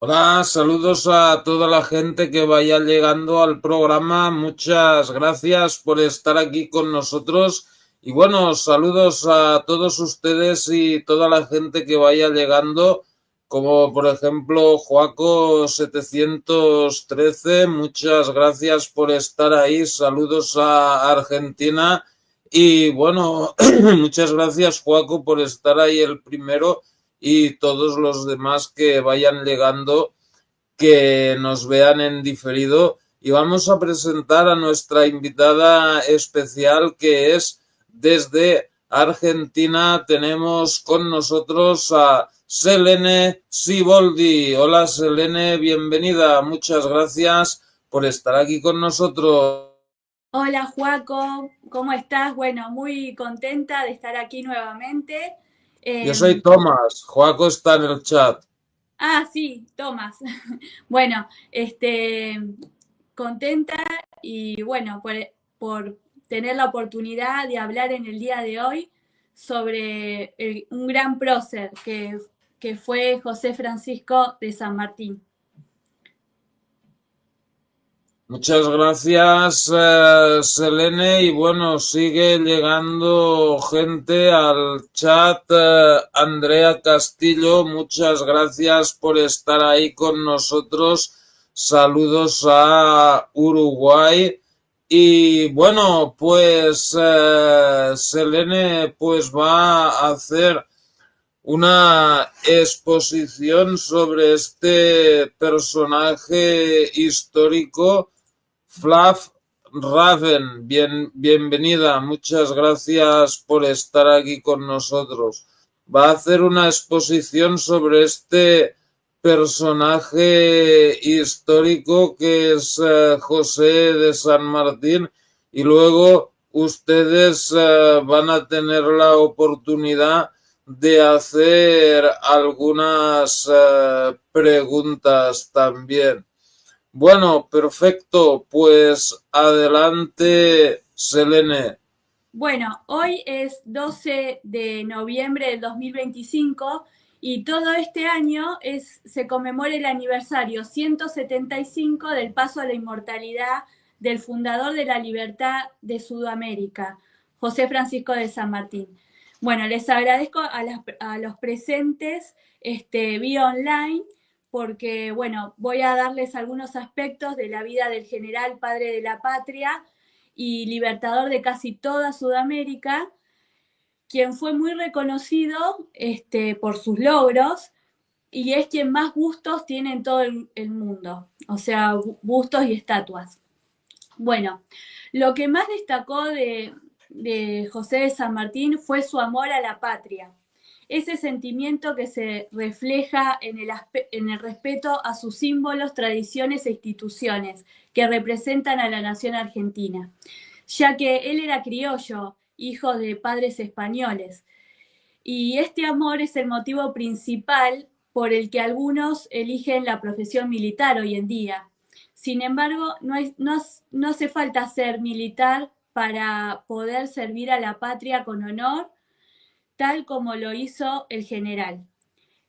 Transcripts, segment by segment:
Hola, saludos a toda la gente que vaya llegando al programa. Muchas gracias por estar aquí con nosotros. Y bueno, saludos a todos ustedes y toda la gente que vaya llegando, como por ejemplo Joaco 713. Muchas gracias por estar ahí. Saludos a Argentina. Y bueno, muchas gracias Joaco por estar ahí el primero y todos los demás que vayan llegando, que nos vean en diferido. Y vamos a presentar a nuestra invitada especial, que es desde Argentina. Tenemos con nosotros a Selene Siboldi. Hola Selene, bienvenida. Muchas gracias por estar aquí con nosotros. Hola, Joaco, ¿cómo estás? Bueno, muy contenta de estar aquí nuevamente. Yo soy Em, Tomás, Joaco está en el chat. sí, Tomás. Bueno, contenta y bueno, por tener la oportunidad de hablar en el día de hoy sobre un gran prócer que fue José Francisco de San Martín. Muchas gracias, Selene. Y bueno, sigue llegando gente al chat. Andrea Castillo, muchas gracias por estar ahí con nosotros. Saludos a Uruguay. Y bueno, pues Selene pues va a hacer una exposición sobre este personaje histórico, Flav Raven. Bienvenida, muchas gracias por estar aquí con nosotros. Va a hacer una exposición sobre este personaje histórico que es José de San Martín, y luego ustedes van a tener la oportunidad de hacer algunas preguntas también. Bueno, perfecto. Pues adelante, Selene. Bueno, hoy es 12 de noviembre del 2025 y todo este año se conmemora el aniversario 175 del paso a la inmortalidad del fundador de la libertad de Sudamérica, José Francisco de San Martín. Bueno, les agradezco a los presentes vía online porque, bueno, voy a darles algunos aspectos de la vida del general padre de la patria y libertador de casi toda Sudamérica, quien fue muy reconocido por sus logros y es quien más bustos tiene en todo el mundo, o sea, bustos y estatuas. Bueno, lo que más destacó de José de San Martín fue su amor a la patria, ese sentimiento que se refleja en el respeto a sus símbolos, tradiciones e instituciones que representan a la nación argentina, ya que él era criollo, hijo de padres españoles, y este amor es el motivo principal por el que algunos eligen la profesión militar hoy en día. Sin embargo, no hace falta ser militar para poder servir a la patria con honor, tal como lo hizo el general.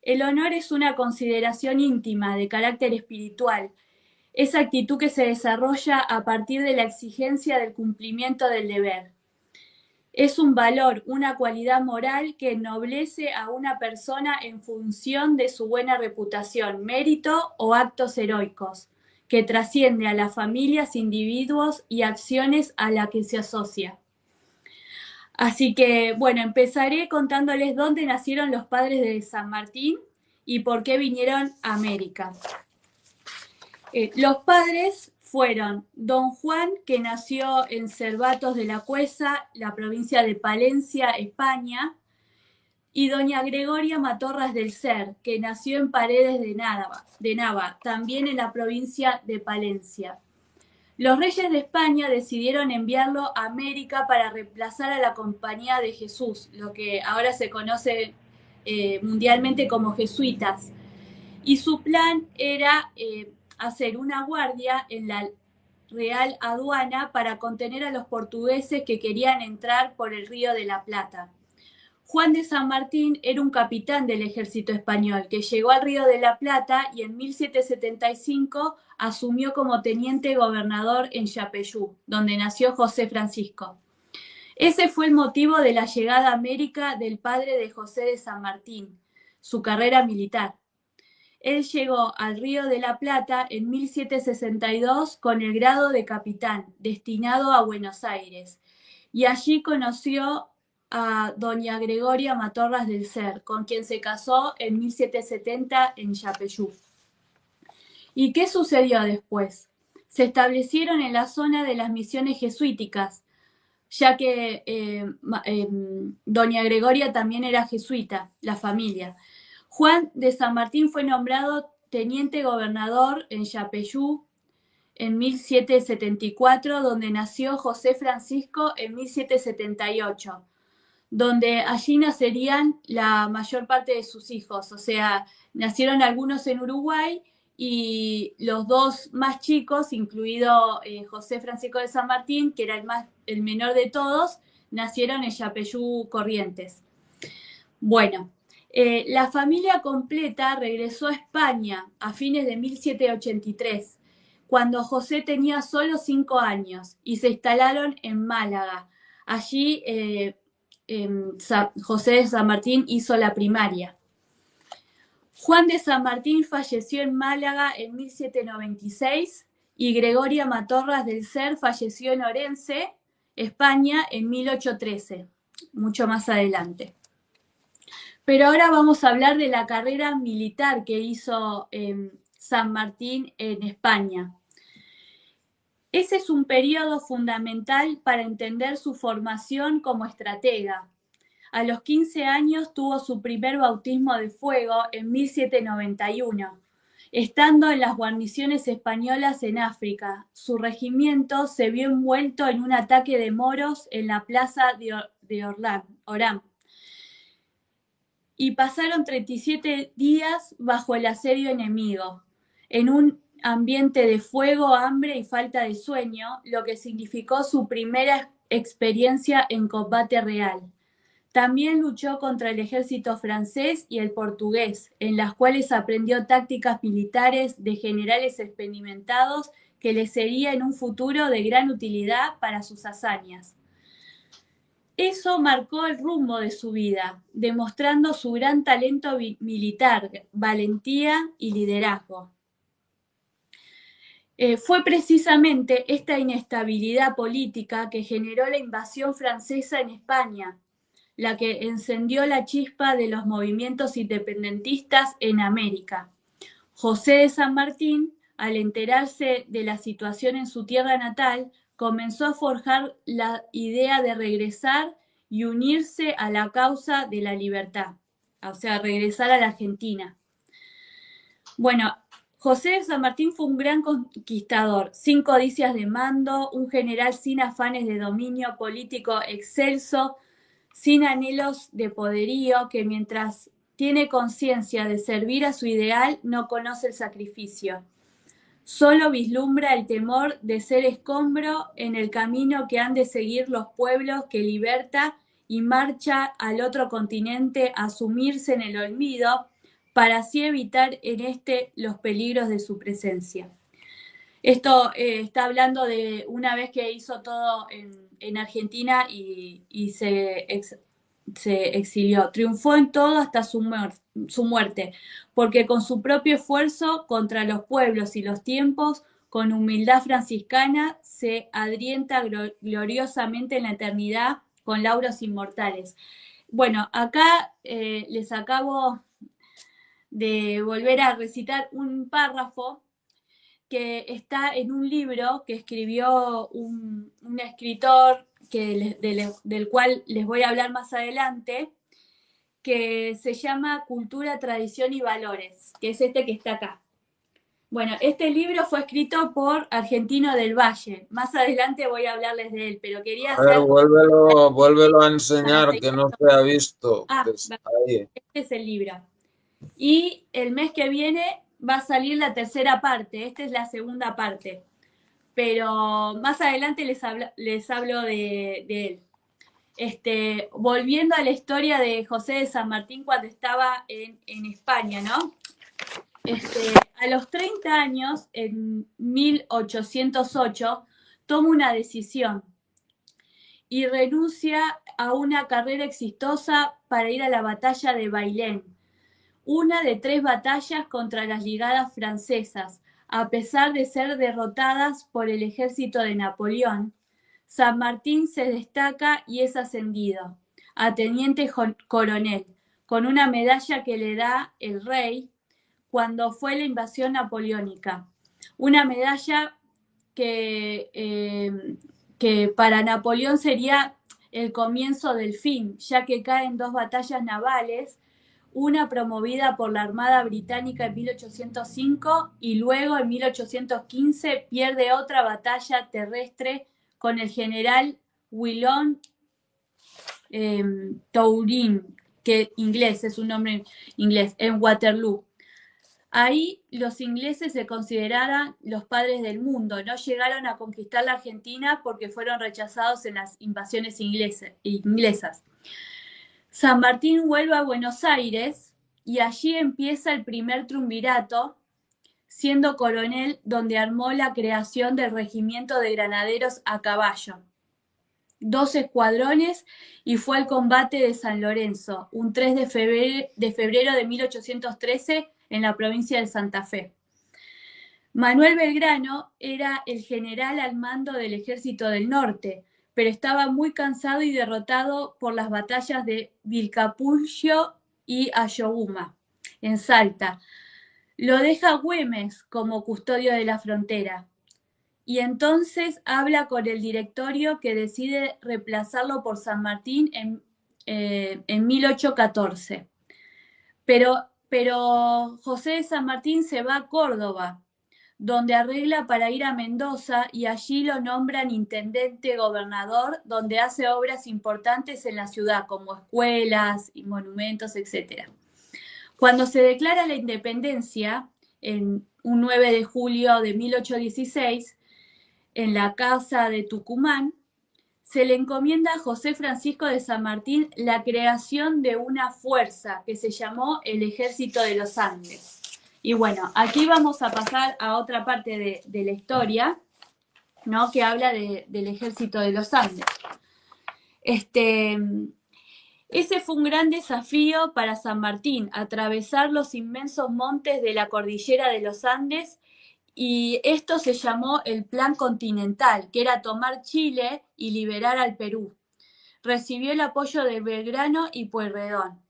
El honor es una consideración íntima de carácter espiritual, esa actitud que se desarrolla a partir de la exigencia del cumplimiento del deber. Es un valor, una cualidad moral que ennoblece a una persona en función de su buena reputación, mérito o actos heroicos, que trasciende a las familias, individuos y acciones a las que se asocia. Así que, bueno, empezaré contándoles dónde nacieron los padres de San Martín y por qué vinieron a América. Los padres fueron don Juan, que nació en Cervatos de la Cuesa, la provincia de Palencia, España, y doña Gregoria Matorras del Ser, que nació en Paredes de Nava, también en la provincia de Palencia. Los reyes de España decidieron enviarlo a América para reemplazar a la Compañía de Jesús, lo que ahora se conoce mundialmente como jesuitas, y su plan era hacer una guardia en la Real Aduana para contener a los portugueses que querían entrar por el Río de la Plata. Juan de San Martín era un capitán del ejército español que llegó al Río de la Plata y en 1775 asumió como teniente gobernador en Yapeyú, donde nació José Francisco. Ese fue el motivo de la llegada a América del padre de José de San Martín, su carrera militar. Él llegó al Río de la Plata en 1762 con el grado de capitán, destinado a Buenos Aires, y allí conoció a doña Gregoria Matorras del Cer, con quien se casó en 1770 en Yapeyú. ¿Y qué sucedió después? Se establecieron en la zona de las misiones jesuíticas, ya que doña Gregoria también era jesuita, la familia. Juan de San Martín fue nombrado teniente gobernador en Yapeyú en 1774, donde nació José Francisco en 1778, donde allí nacerían la mayor parte de sus hijos, o sea, nacieron algunos en Uruguay y los dos más chicos, incluido José Francisco de San Martín, que era el menor de todos, nacieron en Yapeyú, Corrientes. Bueno, la familia completa regresó a España a fines de 1783, cuando José tenía solo 5 años, y se instalaron en Málaga. Allí José de San Martín hizo la primaria. Juan de San Martín falleció en Málaga en 1796 y Gregoria Matorras del Cer falleció en Orense, España, en 1813, mucho más adelante. Pero ahora vamos a hablar de la carrera militar que hizo San Martín en España. Ese es un periodo fundamental para entender su formación como estratega. A los 15 años tuvo su primer bautismo de fuego en 1791. Estando en las guarniciones españolas en África, su regimiento se vio envuelto en un ataque de moros en la plaza de Orán. Y pasaron 37 días bajo el asedio enemigo, en un ambiente de fuego, hambre y falta de sueño, lo que significó su primera experiencia en combate real. También luchó contra el ejército francés y el portugués, en las cuales aprendió tácticas militares de generales experimentados que le sería en un futuro de gran utilidad para sus hazañas. Eso marcó el rumbo de su vida, demostrando su gran talento militar, valentía y liderazgo. Fue precisamente esta inestabilidad política que generó la invasión francesa en España, la que encendió la chispa de los movimientos independentistas en América. José de San Martín, al enterarse de la situación en su tierra natal, comenzó a forjar la idea de regresar y unirse a la causa de la libertad, o sea, regresar a la Argentina. Bueno, José de San Martín fue un gran conquistador, sin codicias de mando, un general sin afanes de dominio político excelso, sin anhelos de poderío, que mientras tiene conciencia de servir a su ideal, no conoce el sacrificio. Solo vislumbra el temor de ser escombro en el camino que han de seguir los pueblos que liberta y marcha al otro continente a sumirse en el olvido para así evitar en este los peligros de su presencia. Esto está hablando de una vez que hizo todo en Argentina y se exilió. Triunfó en todo hasta su muerte, porque con su propio esfuerzo contra los pueblos y los tiempos, con humildad franciscana, se adrienta gloriosamente en la eternidad con lauros inmortales. Bueno, acá les acabo de volver a recitar un párrafo que está en un libro que escribió un escritor del cual les voy a hablar más adelante, que se llama Cultura, Tradición y Valores, que es este que está acá. Bueno, este libro fue escrito por Argentino del Valle. Más adelante voy a hablarles de él, pero quería A ver, hacer... vuélvelo a enseñar, que no se ha visto. Ah, Ahí. este es el libro. Y el mes que viene va a salir la tercera parte. Esta es la segunda parte. Pero más adelante les hablo de él. volviendo a la historia de José de San Martín cuando estaba en España, ¿no? A los 30 años, en 1808, toma una decisión y renuncia a una carrera exitosa para ir a la batalla de Bailén, una de 3 batallas contra las ligadas francesas. A pesar de ser derrotadas por el ejército de Napoleón, San Martín se destaca y es ascendido a teniente coronel, con una medalla que le da el rey cuando fue la invasión napoleónica. Una medalla que para Napoleón sería el comienzo del fin, ya que cae en 2 batallas navales, una promovida por la Armada Británica en 1805 y luego en 1815 pierde otra batalla terrestre con el general Willom Tourin, que inglés, es un nombre inglés, en Waterloo. Ahí los ingleses se consideraban los padres del mundo, no llegaron a conquistar la Argentina porque fueron rechazados en las invasiones inglesas. San Martín vuelve a Buenos Aires y allí empieza el primer triunvirato, siendo coronel, donde armó la creación del regimiento de granaderos a caballo, 2 escuadrones, y fue al combate de San Lorenzo, un 3 de febrero de 1813 en la provincia de Santa Fe. Manuel Belgrano era el general al mando del Ejército del Norte, pero estaba muy cansado y derrotado por las batallas de Vilcapugio y Ayohuma, en Salta. Lo deja Güemes como custodio de la frontera. Y entonces habla con el directorio, que decide reemplazarlo por San Martín en 1814. Pero José de San Martín se va a Córdoba, donde arregla para ir a Mendoza, y allí lo nombran intendente gobernador, donde hace obras importantes en la ciudad, como escuelas y monumentos, etc. Cuando se declara la independencia, en un 9 de julio de 1816, en la casa de Tucumán, se le encomienda a José Francisco de San Martín la creación de una fuerza que se llamó el Ejército de los Andes. Y bueno, aquí vamos a pasar a otra parte de la historia, ¿no? Que habla del Ejército de los Andes. Ese fue un gran desafío para San Martín, atravesar los inmensos montes de la cordillera de los Andes, y esto se llamó el Plan Continental, que era tomar Chile y liberar al Perú. Recibió el apoyo de Belgrano y Pueyrredón.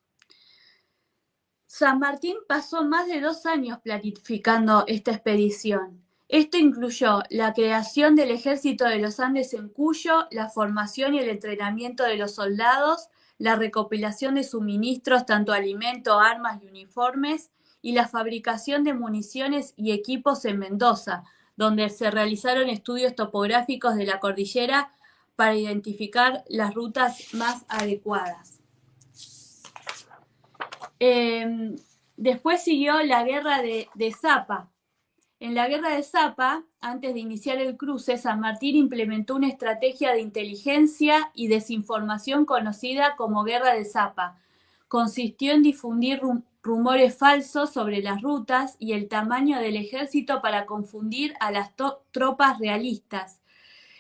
San Martín pasó más de 2 años planificando esta expedición. Esto incluyó la creación del Ejército de los Andes en Cuyo, la formación y el entrenamiento de los soldados, la recopilación de suministros, tanto alimento, armas y uniformes, y la fabricación de municiones y equipos en Mendoza, donde se realizaron estudios topográficos de la cordillera para identificar las rutas más adecuadas. Después siguió la guerra de Zapa. En la guerra de Zapa, antes de iniciar el cruce, San Martín implementó una estrategia de inteligencia y desinformación conocida como Guerra de Zapa. Consistió en difundir rumores falsos sobre las rutas y el tamaño del ejército para confundir a las tropas realistas.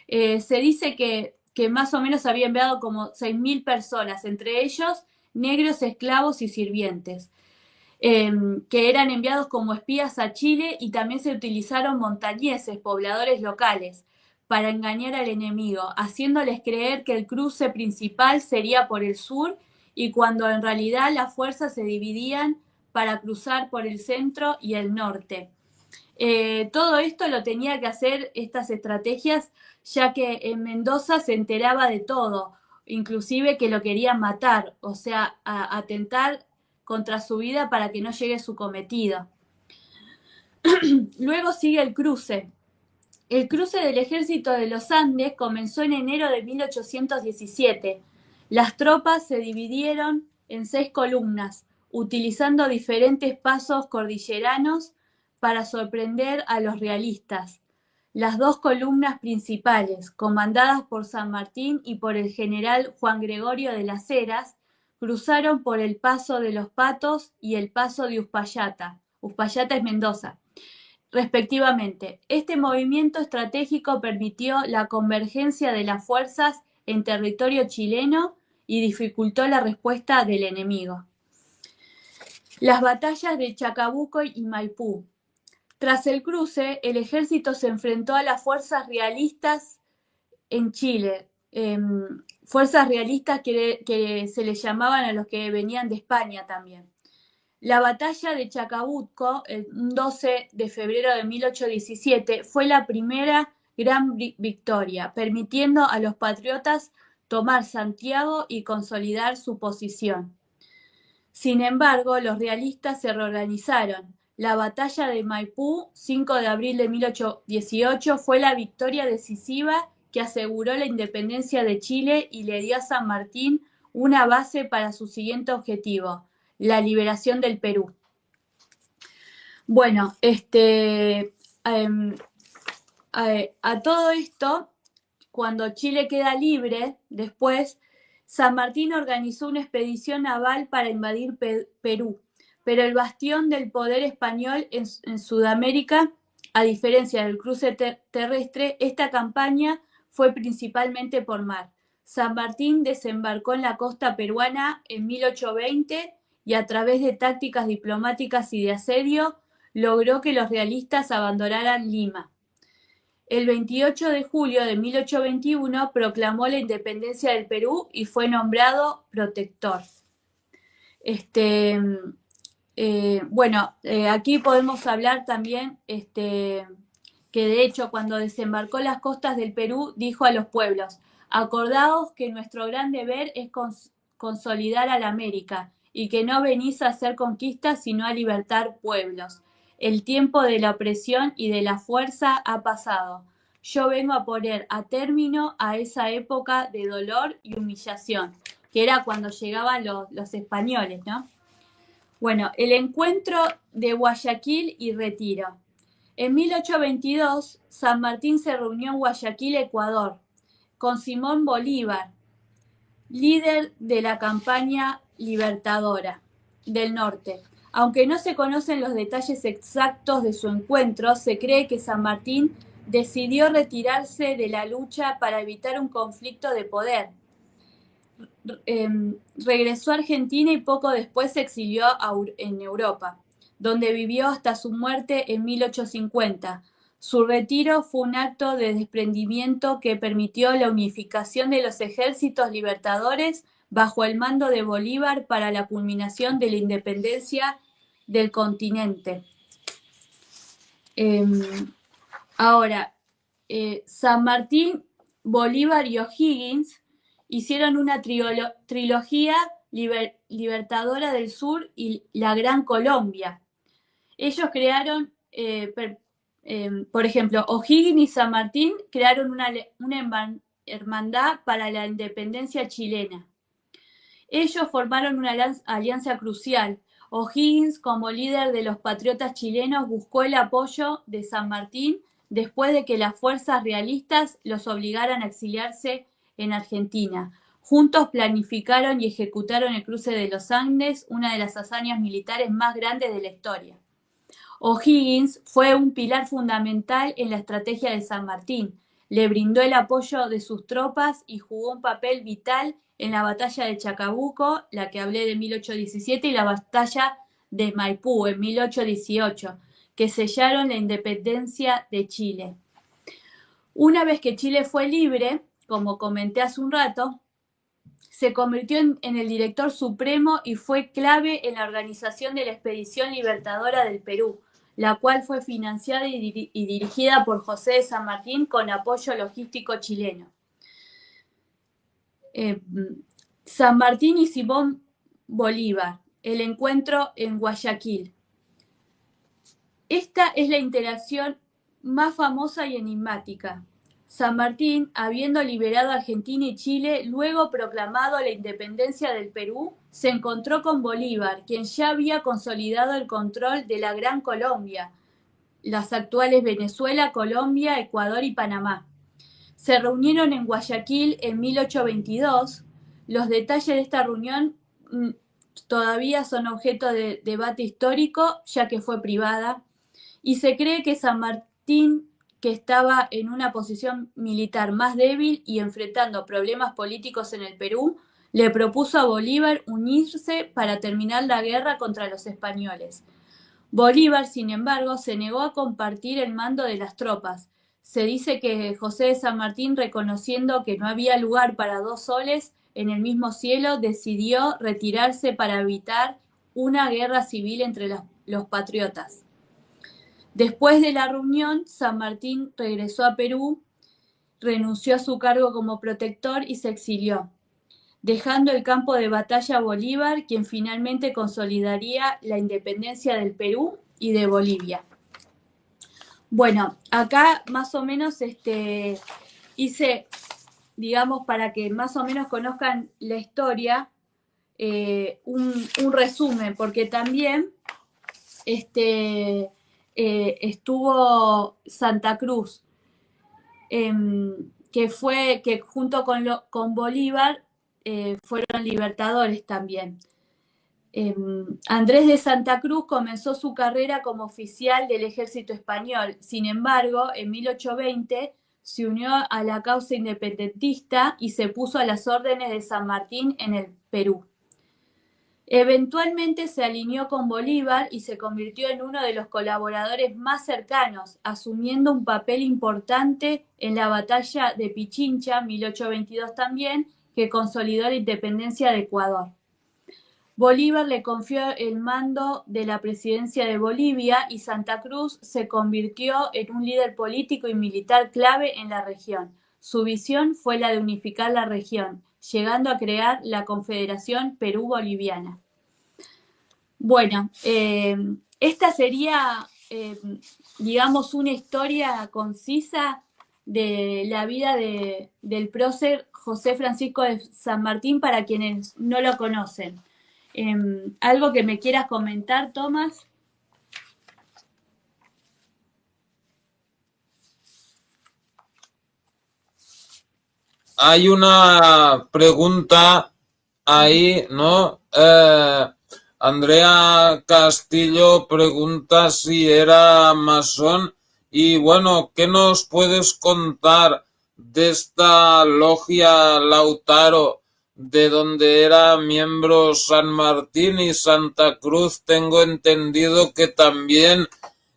Se dice que más o menos había enviado como 6.000 personas, entre ellos negros, esclavos y sirvientes, que eran enviados como espías a Chile, y también se utilizaron montañeses, pobladores locales, para engañar al enemigo, haciéndoles creer que el cruce principal sería por el sur, y cuando en realidad las fuerzas se dividían para cruzar por el centro y el norte. Todo esto lo tenía que hacer, estas estrategias, ya que en Mendoza se enteraba de todo, inclusive que lo querían matar, o sea, atentar contra su vida para que no llegue su cometido. Luego sigue el cruce. El cruce del Ejército de los Andes comenzó en enero de 1817. Las tropas se dividieron en 6 columnas, utilizando diferentes pasos cordilleranos para sorprender a los realistas. Las dos columnas principales, comandadas por San Martín y por el general Juan Gregorio de las Heras, cruzaron por el Paso de los Patos y el Paso de Uspallata. Uspallata es Mendoza, respectivamente. Este movimiento estratégico permitió la convergencia de las fuerzas en territorio chileno y dificultó la respuesta del enemigo. Las batallas de Chacabuco y Maipú. Tras el cruce, el ejército se enfrentó a las fuerzas realistas en Chile. Fuerzas realistas que se les llamaban a los que venían de España también. La batalla de Chacabuco, el 12 de febrero de 1817, fue la primera gran victoria, permitiendo a los patriotas tomar Santiago y consolidar su posición. Sin embargo, los realistas se reorganizaron. La batalla de Maipú, 5 de abril de 1818, fue la victoria decisiva que aseguró la independencia de Chile y le dio a San Martín una base para su siguiente objetivo, la liberación del Perú. Bueno, a todo esto, cuando Chile queda libre, después, San Martín organizó una expedición naval para invadir Perú, pero el bastión del poder español en Sudamérica, a diferencia del cruce terrestre, esta campaña fue principalmente por mar. San Martín desembarcó en la costa peruana en 1820 y a través de tácticas diplomáticas y de asedio logró que los realistas abandonaran Lima. El 28 de julio de 1821 proclamó la independencia del Perú y fue nombrado protector. Aquí podemos hablar también que de hecho cuando desembarcó las costas del Perú dijo a los pueblos: acordaos que nuestro gran deber es consolidar a la América y que no venís a hacer conquistas sino a libertar pueblos. El tiempo de la opresión y de la fuerza ha pasado. Yo vengo a poner a término a esa época de dolor y humillación, que era cuando llegaban los españoles, ¿no? Bueno, el encuentro de Guayaquil y Retiro. En 1822, San Martín se reunió en Guayaquil, Ecuador, con Simón Bolívar, líder de la campaña libertadora del norte. Aunque no se conocen los detalles exactos de su encuentro, se cree que San Martín decidió retirarse de la lucha para evitar un conflicto de poder. Regresó a Argentina y poco después se exilió en Europa, donde vivió hasta su muerte en 1850. Su retiro fue un acto de desprendimiento que permitió la unificación de los ejércitos libertadores bajo el mando de Bolívar para la culminación de la independencia del continente. Ahora, San Martín, Bolívar y O'Higgins hicieron una trilogía libertadora del sur y la Gran Colombia. Ellos crearon, por ejemplo, O'Higgins y San Martín crearon una hermandad para la independencia chilena. Ellos formaron una alianza crucial. O'Higgins, como líder de los patriotas chilenos, buscó el apoyo de San Martín después de que las fuerzas realistas los obligaran a exiliarse en Argentina. Juntos planificaron y ejecutaron el cruce de los Andes, una de las hazañas militares más grandes de la historia. O'Higgins fue un pilar fundamental en la estrategia de San Martín. Le brindó el apoyo de sus tropas y jugó un papel vital en la batalla de Chacabuco, la que hablé de 1817, y la batalla de Maipú en 1818, que sellaron la independencia de Chile. Una vez que Chile fue libre, como comenté hace un rato, se convirtió en el director supremo y fue clave en la organización de la Expedición Libertadora del Perú, la cual fue financiada y dirigida por José de San Martín con apoyo logístico chileno. San Martín y Simón Bolívar, el encuentro en Guayaquil. Esta es la interacción más famosa y enigmática. San Martín, habiendo liberado a Argentina y Chile, luego proclamado la independencia del Perú, se encontró con Bolívar, quien ya había consolidado el control de la Gran Colombia, las actuales Venezuela, Colombia, Ecuador y Panamá. Se reunieron en Guayaquil en 1822. Los detalles de esta reunión todavía son objeto de debate histórico, ya que fue privada, y se cree que San Martín, que estaba en una posición militar más débil y enfrentando problemas políticos en el Perú, le propuso a Bolívar unirse para terminar la guerra contra los españoles. Bolívar, sin embargo, se negó a compartir el mando de las tropas. Se dice que José de San Martín, reconociendo que no había lugar para dos soles en el mismo cielo, decidió retirarse para evitar una guerra civil entre los patriotas. Después de la reunión, San Martín regresó a Perú, renunció a su cargo como protector y se exilió, dejando el campo de batalla a Bolívar, quien finalmente consolidaría la independencia del Perú y de Bolivia. Bueno, acá más o menos hice, digamos, para que más o menos conozcan la historia, un resumen, porque también estuvo Santa Cruz, que junto con Bolívar fueron libertadores también. Andrés de Santa Cruz comenzó su carrera como oficial del ejército español. Sin embargo, en 1820 se unió a la causa independentista y se puso a las órdenes de San Martín en el Perú. Eventualmente se alineó con Bolívar y se convirtió en uno de los colaboradores más cercanos, asumiendo un papel importante en la batalla de Pichincha, 1822 también, que consolidó la independencia de Ecuador. Bolívar le confió el mando de la presidencia de Bolivia y Santa Cruz se convirtió en un líder político y militar clave en la región. Su visión fue la de unificar la región, llegando a crear la Confederación Perú-Boliviana. Bueno, esta sería, digamos, una historia concisa de la vida del prócer José Francisco de San Martín para quienes no lo conocen. ¿Algo que me quieras comentar, Tomás? Hay una pregunta ahí, ¿no? Andrea Castillo pregunta si era masón y bueno, ¿qué nos puedes contar de esta logia Lautaro, de donde era miembro San Martín y Santa Cruz? Tengo entendido que también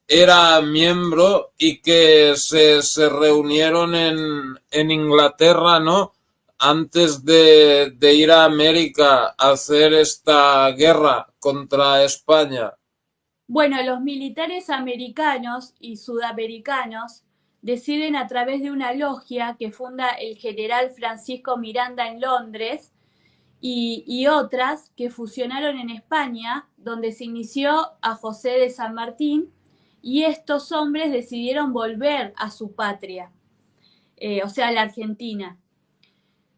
era miembro y que se reunieron en Inglaterra, ¿no? Antes de ir a América a hacer esta guerra contra España. Bueno, los militares americanos y sudamericanos deciden a través de una logia que funda el general Francisco Miranda en Londres y otras que fusionaron en España, donde se inició a José de San Martín, y estos hombres decidieron volver a su patria, o sea, a la Argentina.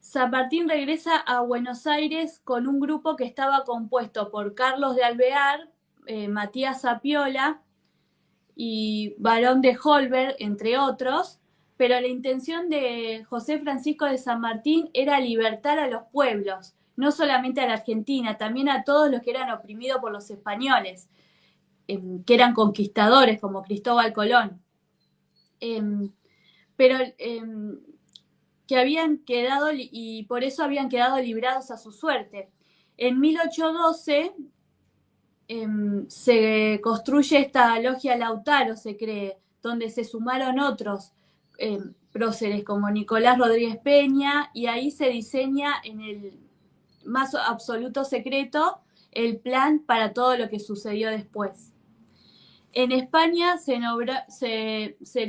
San Martín regresa a Buenos Aires con un grupo que estaba compuesto por Carlos de Alvear, Matías Zapiola y Barón de Holberg, entre otros, pero la intención de José Francisco de San Martín era libertar a los pueblos, no solamente a la Argentina, también a todos los que eran oprimidos por los españoles, que eran conquistadores como Cristóbal Colón. Pero que habían quedado, y por eso habían quedado librados a su suerte. En 1812 se construye esta logia Lautaro, se cree, donde se sumaron otros próceres como Nicolás Rodríguez Peña, y ahí se diseña en el más absoluto secreto el plan para todo lo que sucedió después. En España se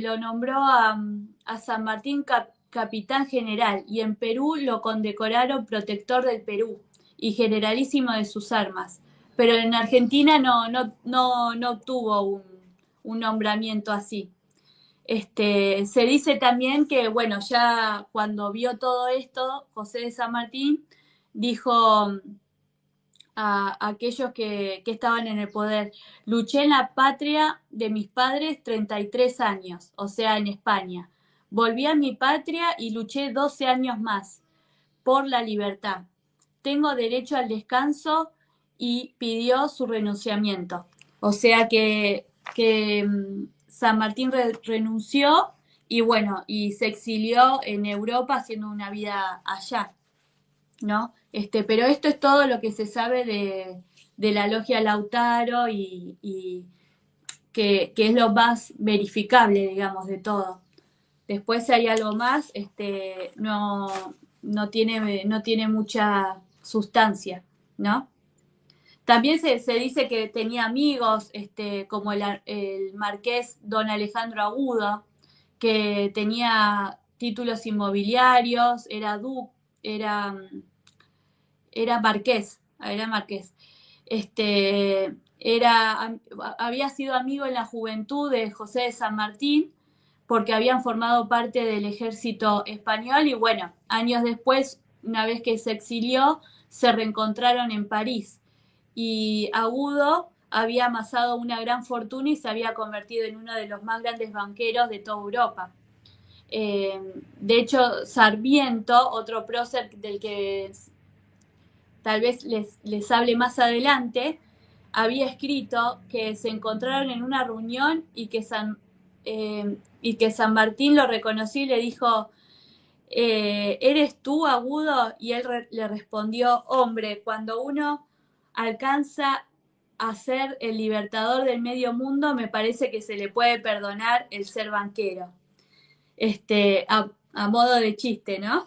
lo nombró a San Martín capitán general, y en Perú lo condecoraron protector del Perú y generalísimo de sus armas. Pero en Argentina no obtuvo un nombramiento así. Se dice también que, bueno, ya cuando vio todo esto, José de San Martín dijo, a aquellos que estaban en el poder. Luché en la patria de mis padres 33 años, o sea, en España. Volví a mi patria y luché 12 años más por la libertad. Tengo derecho al descanso y pidió su renunciamiento. O sea que San Martín renunció y bueno, y se exilió en Europa haciendo una vida allá, ¿no? Pero esto es todo lo que se sabe de la logia Lautaro y que es lo más verificable, digamos, de todo. Después si hay algo más, no tiene mucha sustancia, ¿no? También se dice que tenía amigos, como el marqués don Alejandro Agudo, que tenía títulos inmobiliarios, era, era marqués. Había sido amigo en la juventud de José de San Martín, porque habían formado parte del ejército español y bueno, años después, una vez que se exilió, se reencontraron en París y Agudo había amasado una gran fortuna y se había convertido en uno de los más grandes banqueros de toda Europa. De hecho, Sarmiento, otro prócer del que tal vez les hable más adelante, había escrito que se encontraron en una reunión y que San Martín lo reconoció y le dijo, ¿eres tú, Agudo? Y él le respondió, hombre, cuando uno alcanza a ser el libertador del medio mundo, me parece que se le puede perdonar el ser banquero. A modo de chiste, ¿no?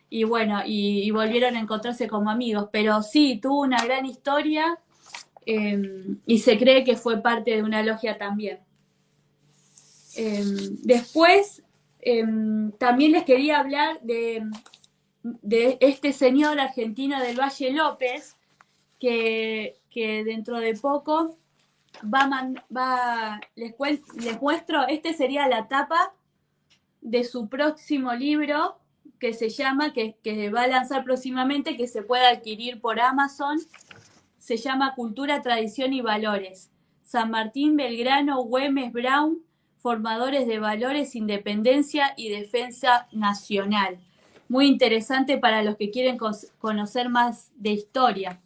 Y bueno, y volvieron a encontrarse como amigos, pero sí, tuvo una gran historia y se cree que fue parte de una logia también. Después, también les quería hablar de este señor argentino del Valle López, que dentro de poco les muestro, sería la tapa de su próximo libro que se llama, que va a lanzar próximamente, que se puede adquirir por Amazon. Se llama Cultura, Tradición y Valores. San Martín, Belgrano, Güemes, Brown, formadores de valores, independencia y defensa nacional. Muy interesante para los que quieren conocer más de historia.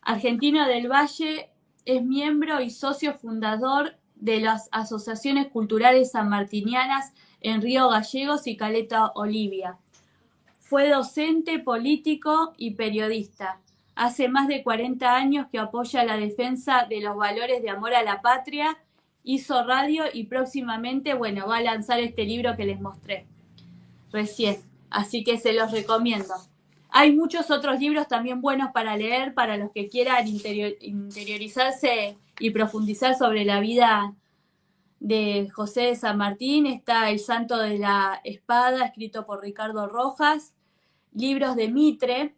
Argentino del Valle es miembro y socio fundador de las asociaciones culturales sanmartinianas en Río Gallegos y Caleta Olivia. Fue docente, político y periodista. Hace más de 40 años que apoya la defensa de los valores de amor a la patria, hizo radio y próximamente, bueno, va a lanzar este libro que les mostré recién. Así que se los recomiendo. Hay muchos otros libros también buenos para leer para los que quieran interiorizarse y profundizar sobre la vida de José de San Martín. Está El Santo de la Espada, escrito por Ricardo Rojas. Libros de Mitre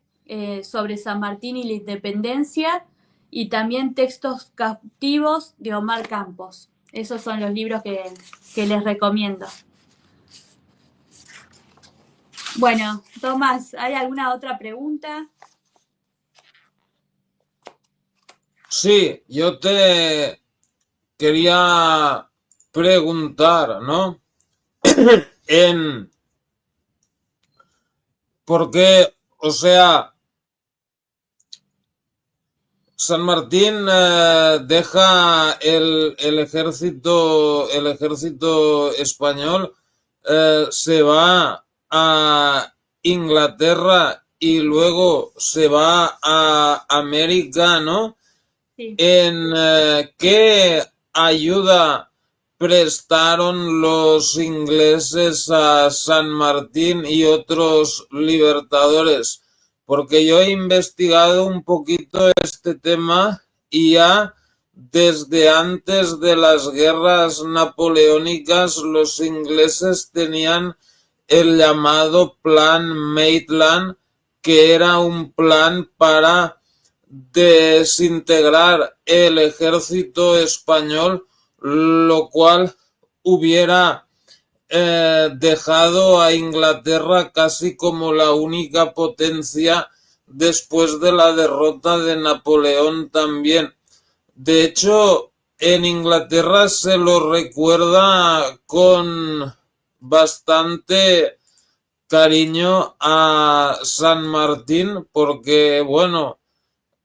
sobre San Martín y la independencia. Y también Textos cautivos de Omar Campos. Esos son los libros que les recomiendo. Bueno, Tomás, ¿hay alguna otra pregunta? Sí, yo te quería preguntar, ¿no? ¿Por qué, o sea, San Martín deja el ejército español, se va a Inglaterra y luego se va a América, ¿no? Sí. ¿Qué ayuda prestaron los ingleses a San Martín y otros libertadores? Porque yo he investigado un poquito este tema y ya desde antes de las guerras napoleónicas los ingleses tenían el llamado Plan Maitland, que era un plan para desintegrar el ejército español, lo cual hubiera dejado a Inglaterra casi como la única potencia después de la derrota de Napoleón también. De hecho, en Inglaterra se lo recuerda con bastante cariño a San Martín porque, bueno,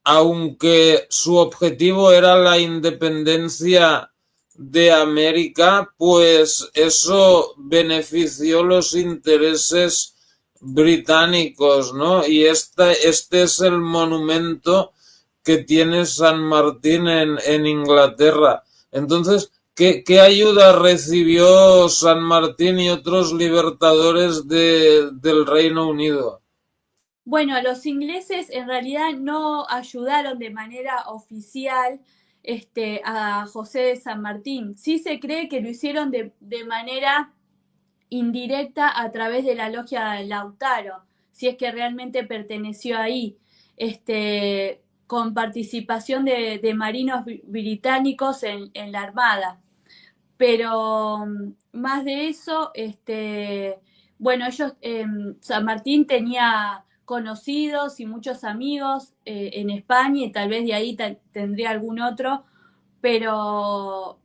aunque su objetivo era la independencia de América, pues eso benefició los intereses británicos, ¿no? Y este es el monumento que tiene San Martín en Inglaterra. Entonces, ¿qué ayuda recibió San Martín y otros libertadores del Reino Unido? Bueno, los ingleses en realidad no ayudaron de manera oficial a José de San Martín. Sí se cree que lo hicieron de manera indirecta a través de la logia de Lautaro, si es que realmente perteneció ahí, con participación de marinos británicos en la Armada. Pero más de eso, bueno, ellos, San Martín tenía conocidos y muchos amigos en España y tal vez de ahí tendría algún otro, pero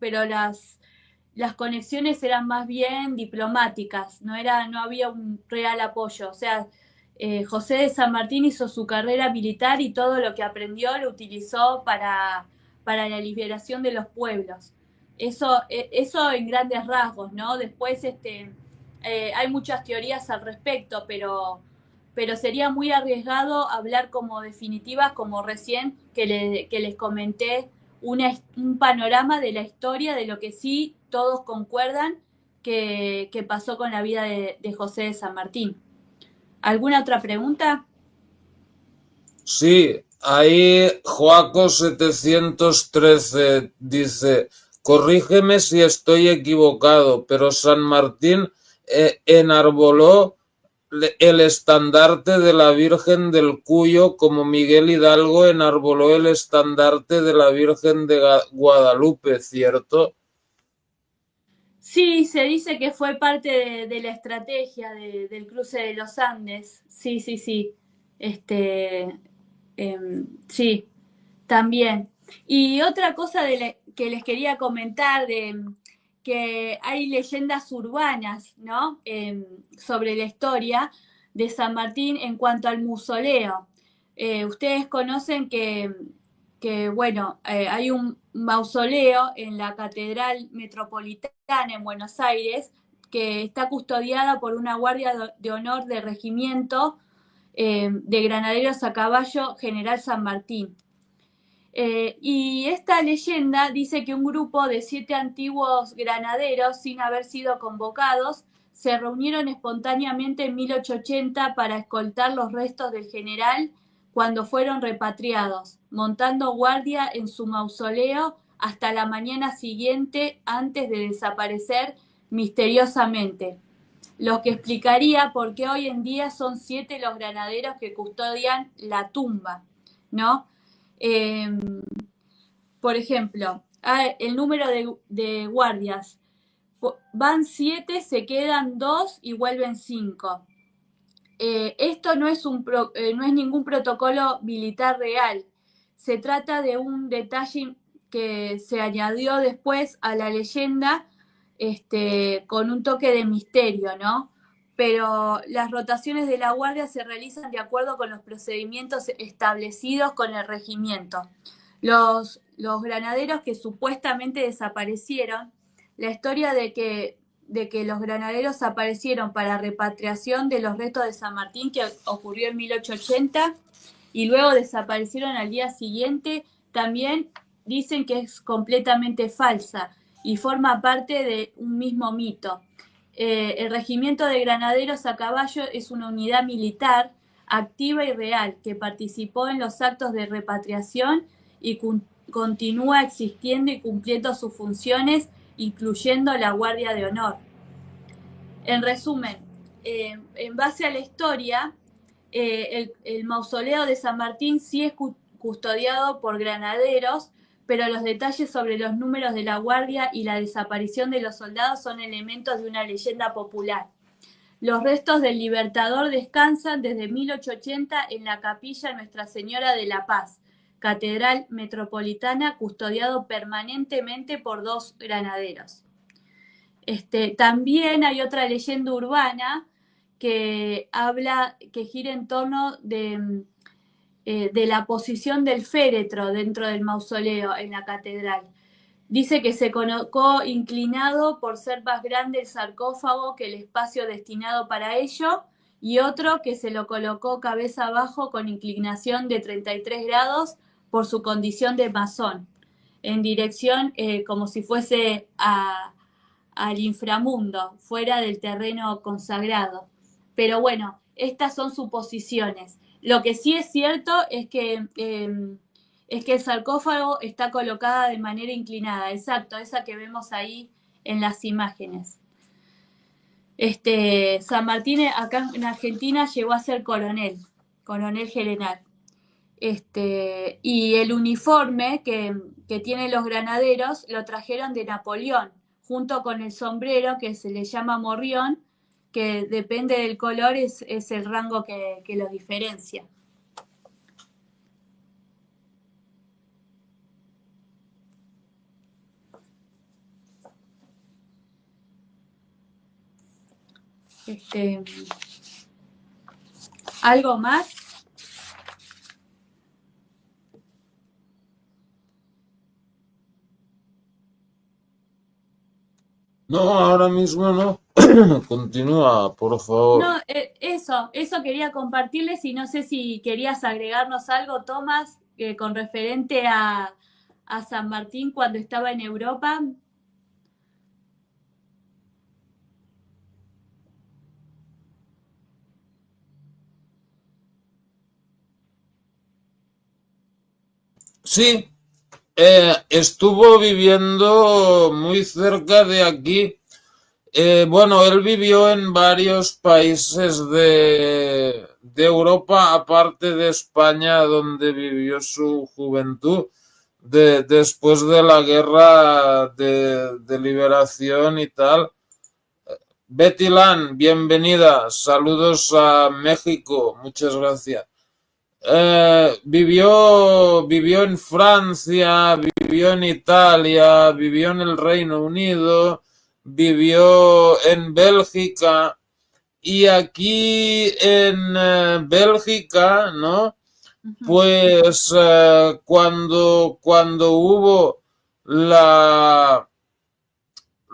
las conexiones eran más bien diplomáticas, no había un real apoyo. O sea, José de San Martín hizo su carrera militar y todo lo que aprendió lo utilizó para la liberación de los pueblos. Eso en grandes rasgos, ¿no? Después hay muchas teorías al respecto, pero sería muy arriesgado hablar como definitivas, como recién que les comenté, un panorama de la historia de lo que sí todos concuerdan que pasó con la vida de José de San Martín. ¿Alguna otra pregunta? Sí, ahí Joaco 713 dice, corrígeme si estoy equivocado, pero San Martín enarboló el estandarte de la Virgen del Cuyo como Miguel Hidalgo enarboló el estandarte de la Virgen de Guadalupe, ¿cierto? Sí, se dice que fue parte de la estrategia del cruce de los Andes. Sí, sí, sí. Este, sí, también. Y otra cosa que les quería comentar que hay leyendas urbanas, ¿no? Sobre la historia de San Martín en cuanto al mausoleo. Ustedes conocen bueno, hay un mausoleo en la Catedral Metropolitana en Buenos Aires que está custodiada por una guardia de honor de regimiento de granaderos a caballo General San Martín. Y esta leyenda dice que un grupo de 7 antiguos granaderos, sin haber sido convocados, se reunieron espontáneamente en 1880 para escoltar los restos del general cuando fueron repatriados, montando guardia en su mausoleo hasta la mañana siguiente antes de desaparecer misteriosamente. Lo que explicaría por qué hoy en día son 7 los granaderos que custodian la tumba, ¿no? Eh, por ejemplo, el número de guardias. Van 7, se quedan 2 y vuelven 5. Esto no es ningún protocolo militar real. Se trata de un detalle que se añadió después a la leyenda con un toque de misterio, ¿no? Pero las rotaciones de la guardia se realizan de acuerdo con los procedimientos establecidos con el regimiento. Los granaderos que supuestamente desaparecieron, la historia de que los granaderos aparecieron para repatriación de los restos de San Martín, que ocurrió en 1880, y luego desaparecieron al día siguiente, también dicen que es completamente falsa y forma parte de un mismo mito. El regimiento de granaderos a caballo es una unidad militar activa y real que participó en los actos de repatriación y continúa existiendo y cumpliendo sus funciones, incluyendo la Guardia de Honor. En resumen, en base a la historia, el mausoleo de San Martín sí es custodiado por granaderos, pero los detalles sobre los números de la guardia y la desaparición de los soldados son elementos de una leyenda popular. Los restos del Libertador descansan desde 1880 en la capilla Nuestra Señora de la Paz, Catedral Metropolitana, custodiado permanentemente por 2 granaderos. También hay otra leyenda urbana que gira en torno de la posición del féretro dentro del mausoleo en la catedral. Dice que se colocó inclinado por ser más grande el sarcófago que el espacio destinado para ello, y otro que se lo colocó cabeza abajo con inclinación de 33 grados por su condición de masón, en dirección como si fuese al inframundo, fuera del terreno consagrado. Pero bueno, estas son suposiciones. Lo que sí es cierto es que el sarcófago está colocada de manera inclinada, exacto, esa que vemos ahí en las imágenes. San Martín acá en Argentina llegó a ser coronel general. Y el uniforme que tienen los granaderos lo trajeron de Napoleón, junto con el sombrero que se le llama morrión, que depende del color, es el rango que los diferencia. ¿Algo más? No, ahora mismo no. Continúa, por favor. No, eso quería compartirles y no sé si querías agregarnos algo, Tomás, con referente a San Martín cuando estaba en Europa. Sí, estuvo viviendo muy cerca de aquí. Bueno, él vivió en varios países de Europa, aparte de España, donde vivió su juventud, después de la guerra de liberación y tal. Betty Lan, bienvenida. Saludos a México. Muchas gracias. Vivió en Francia, vivió en Italia, vivió en el Reino Unido, vivió en Bélgica y aquí en Bélgica, ¿no? Pues cuando hubo la,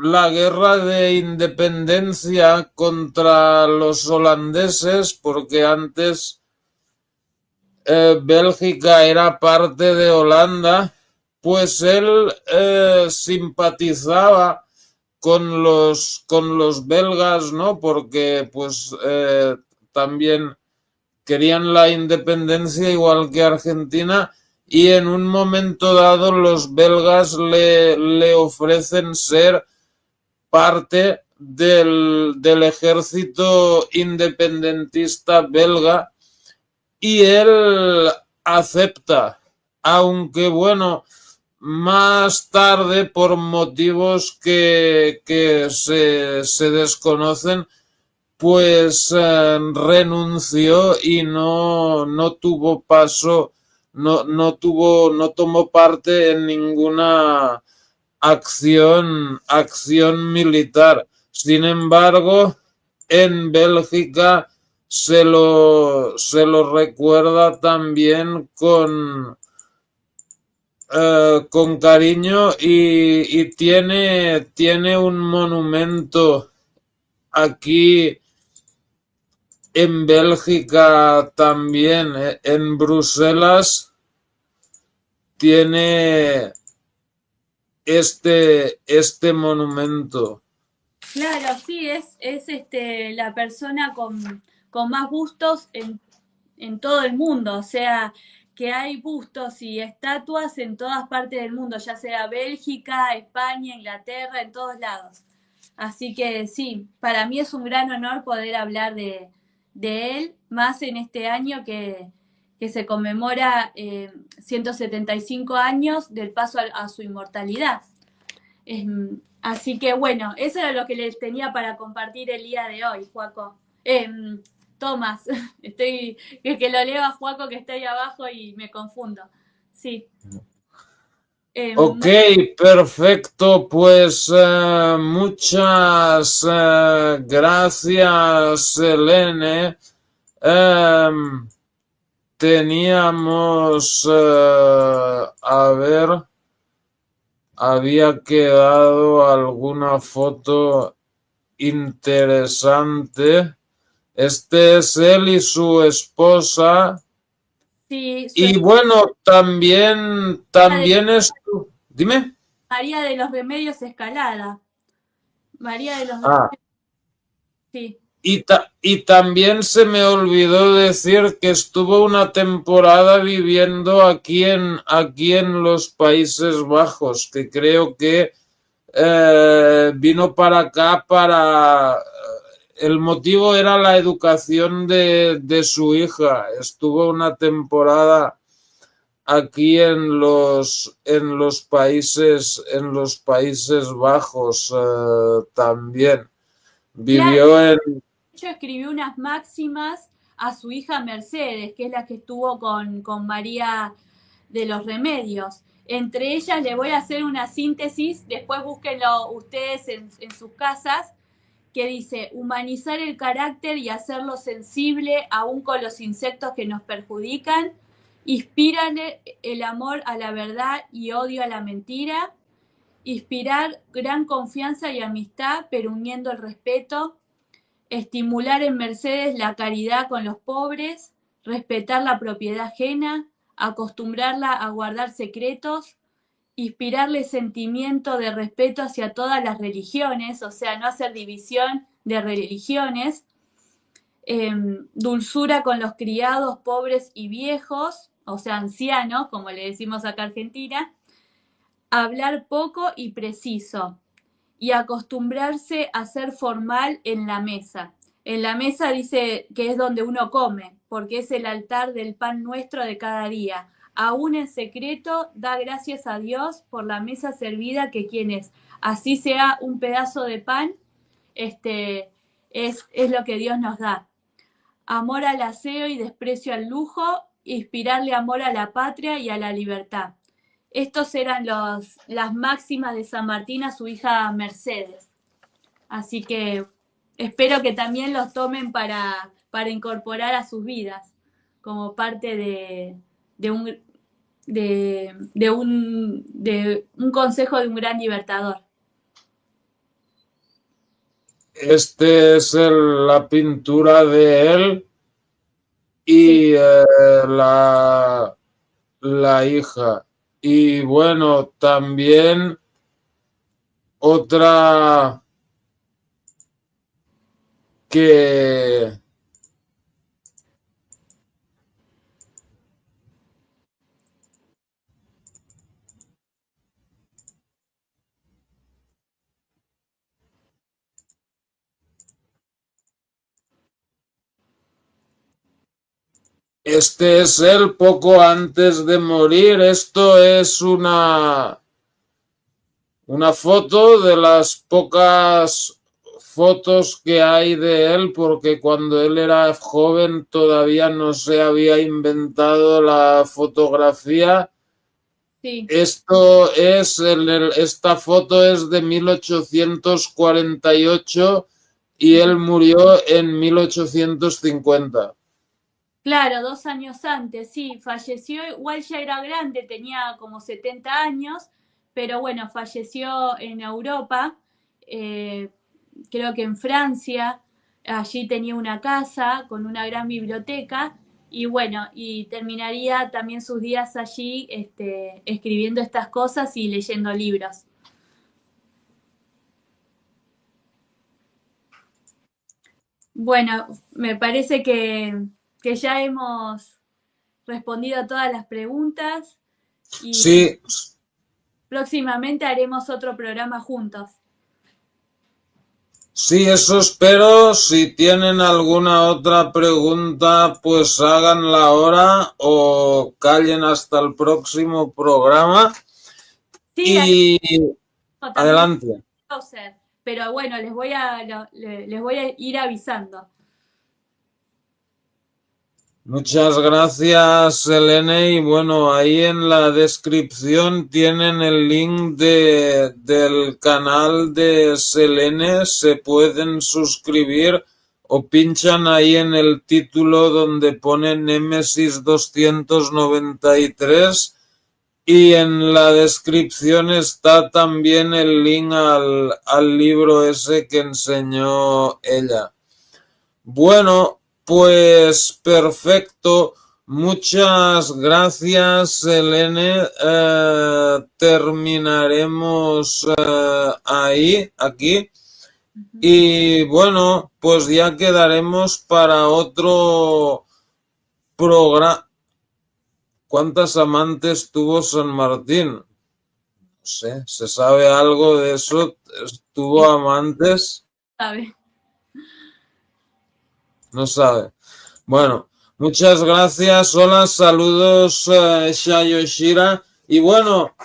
la guerra de independencia contra los holandeses, porque antes Bélgica era parte de Holanda, pues él simpatizaba con los belgas, ¿no? Porque pues también querían la independencia igual que Argentina y en un momento dado los belgas le ofrecen ser parte del ejército independentista belga y él acepta, aunque bueno, más tarde por motivos que se desconocen, pues renunció y no tuvo paso, no tomó parte en ninguna acción militar. Sin embargo, en Bélgica se lo recuerda también con cariño y tiene un monumento aquí en Bélgica también, en Bruselas, tiene este monumento. Claro, sí, es la persona con más bustos en todo el mundo, o sea, que hay bustos y estatuas en todas partes del mundo, ya sea Bélgica, España, Inglaterra, en todos lados. Así que sí, para mí es un gran honor poder hablar de él, más en este año que se conmemora 175 años del paso a su inmortalidad. Es, Así que bueno, eso era lo que les tenía para compartir el día de hoy, Joaco. Tomás, estoy, que lo leo a Joaco que está ahí abajo y me confundo. Sí. Ok, No, perfecto. Pues muchas gracias, Elene. Em, teníamos, a ver, había quedado alguna foto interesante. Este es él y su esposa. sí, Y bueno, también, de también esto. Dime. María de los Remedios Escalada. María de los Ah. Remedios, sí. Y también se me olvidó decir que estuvo una temporada viviendo aquí en los Países Bajos, que creo que vino para acá para... El motivo era la educación de su hija. Estuvo una temporada aquí en los Países Bajos también. Claro, Vivió en... hecho escribió unas máximas a su hija Mercedes, que es la que estuvo con María de los Remedios. Entre ellas le voy a hacer una síntesis, después búsquenlo ustedes en sus casas, que dice humanizar el carácter y hacerlo sensible aún con los insectos que nos perjudican, inspiran el amor a la verdad y odio a la mentira, inspirar gran confianza y amistad, pero uniendo el respeto, estimular en Mercedes la caridad con los pobres, respetar la propiedad ajena, acostumbrarla a guardar secretos, inspirarle sentimiento de respeto hacia todas las religiones, o sea, no hacer división de religiones, dulzura con los criados pobres y viejos, o sea, ancianos, como le decimos acá en Argentina, hablar poco y preciso, y acostumbrarse a ser formal en la mesa. En la mesa dice que es donde uno come, porque es el altar del pan nuestro de cada día. Aún en secreto, da gracias a Dios por la mesa servida que quien es. Así sea un pedazo de pan, es lo que Dios nos da. Amor al aseo y desprecio al lujo, inspirarle amor a la patria y a la libertad. Estos eran las máximas de San Martín a su hija Mercedes. Así que espero que también los tomen para incorporar a sus vidas como parte de un, de un consejo de un gran libertador. Este es la pintura de él Sí, y la hija. Y bueno, también otra que este es él poco antes de morir. Esto es una foto de las pocas fotos que hay de él, porque cuando él era joven todavía no se había inventado la fotografía. sí. Esta foto es de 1848 y él murió en 1850. Claro, 2 años antes, sí, falleció, igual ya era grande, tenía como 70 años, pero bueno, falleció en Europa, eh, creo que en Francia, allí tenía una casa con una gran biblioteca y bueno, y terminaría también sus días allí escribiendo estas cosas y leyendo libros. Bueno, me parece que ya hemos respondido a todas las preguntas y Sí, próximamente haremos otro programa juntos. sí, eso espero. Si tienen alguna otra pregunta, pues háganla ahora o callen hasta el próximo programa. Sí, Y haremos también adelante. browser, pero bueno, les voy a ir avisando. Muchas gracias, Selene. Y bueno, ahí en la descripción tienen el link del canal de Selene. Se pueden suscribir o pinchan ahí en el título donde pone Nemesis 293. Y en la descripción está también el link al libro ese que enseñó ella. Bueno, pues perfecto. Muchas gracias, Elene. Terminaremos aquí. Y bueno, pues ya quedaremos para otro programa. ¿Cuántas amantes tuvo San Martín? No sé, ¿se sabe algo de eso? ¿Tuvo amantes? ¿Sabe? No sabe. Bueno, muchas gracias. Hola, saludos, Shayoshira. Y bueno,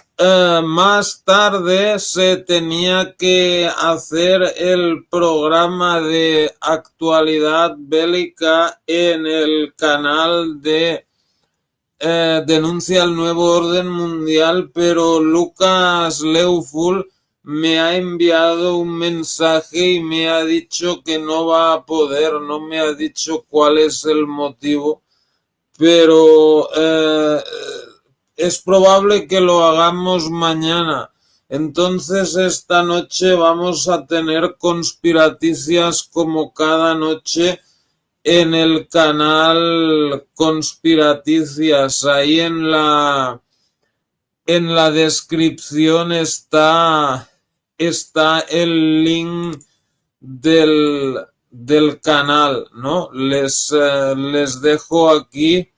más tarde se tenía que hacer el programa de actualidad bélica en el canal de Denuncia el Nuevo Orden Mundial, pero Lucas Leuful me ha enviado un mensaje y me ha dicho que no va a poder, no me ha dicho cuál es el motivo, pero es probable que lo hagamos mañana. Entonces esta noche vamos a tener conspiraticias como cada noche en el canal Conspiraticias. Ahí en la descripción está el link del canal, ¿no? Les dejo aquí,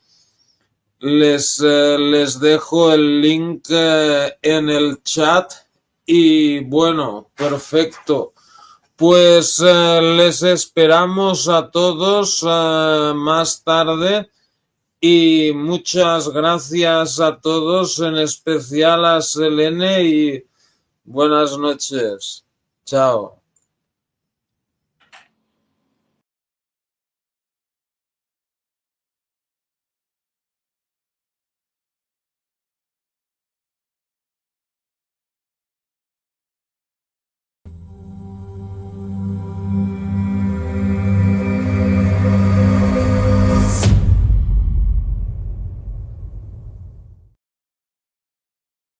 les dejo el link en el chat y bueno, perfecto. Pues les esperamos a todos más tarde y muchas gracias a todos, en especial a Selene y buenas noches. Chao.